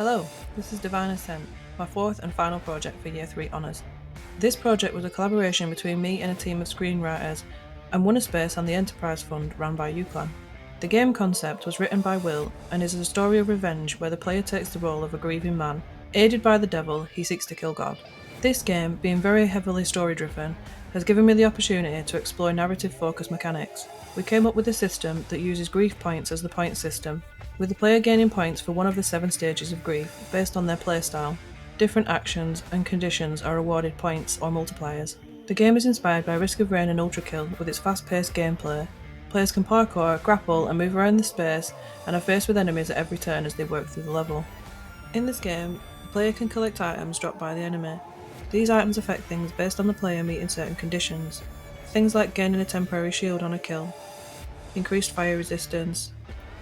Hello, this is Divine Ascent, my fourth and final project for Year 3 Honours. This project was a collaboration between me and a team of screenwriters and won a space on the Enterprise Fund run by Ucaln. The game concept was written by Will and is a story of revenge where the player takes the role of a grieving man. Aided by the devil, he seeks to kill God. This game, being very heavily story-driven, has given me the opportunity to explore narrative-focused mechanics. We came up with a system that uses grief points as the point system, with the player gaining points for one of the 7 stages of grief based on their playstyle. Different actions and conditions are awarded points or multipliers. The game is inspired by Risk of Rain and Ultrakill with its fast-paced gameplay. Players can parkour, grapple and move around the space and are faced with enemies at every turn as they work through the level. In this game, the player can collect items dropped by the enemy. These items affect things based on the player meeting certain conditions. Things like gaining a temporary shield on a kill, increased fire resistance,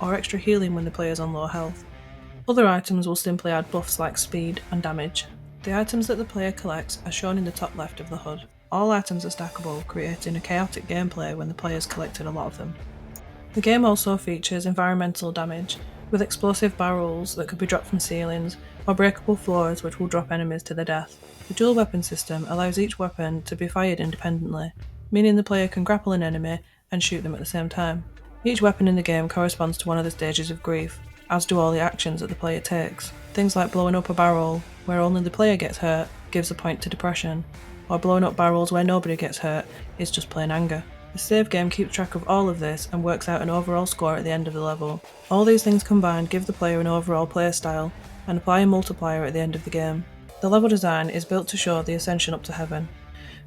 or extra healing when the player is on low health. Other items will simply add buffs like speed and damage. The items that the player collects are shown in the top left of the HUD. All items are stackable, creating a chaotic gameplay when the player's collected a lot of them. The game also features environmental damage, with explosive barrels that could be dropped from ceilings, or breakable floors which will drop enemies to their death. The dual weapon system allows each weapon to be fired independently, meaning the player can grapple an enemy and shoot them at the same time. Each weapon in the game corresponds to one of the stages of grief, as do all the actions that the player takes. Things like blowing up a barrel, where only the player gets hurt, gives a point to depression, or blowing up barrels where nobody gets hurt is just plain anger. The save game keeps track of all of this and works out an overall score at the end of the level. All these things combined give the player an overall playstyle and apply a multiplier at the end of the game. The level design is built to show the ascension up to heaven,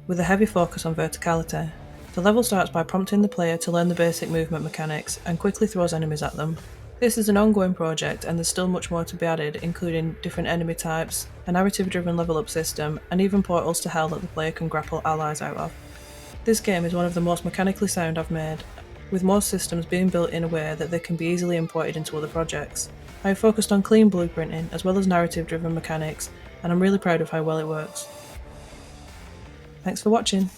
with a heavy focus on verticality. The level starts by prompting the player to learn the basic movement mechanics and quickly throws enemies at them. This is an ongoing project and there's still much more to be added, including different enemy types, a narrative-driven level up system, and even portals to hell that the player can grapple allies out of. This game is one of the most mechanically sound I've made, with most systems being built in a way that they can be easily imported into other projects. I have focused on clean blueprinting as well as narrative-driven mechanics, and I'm really proud of how well it works. Thanks for watching.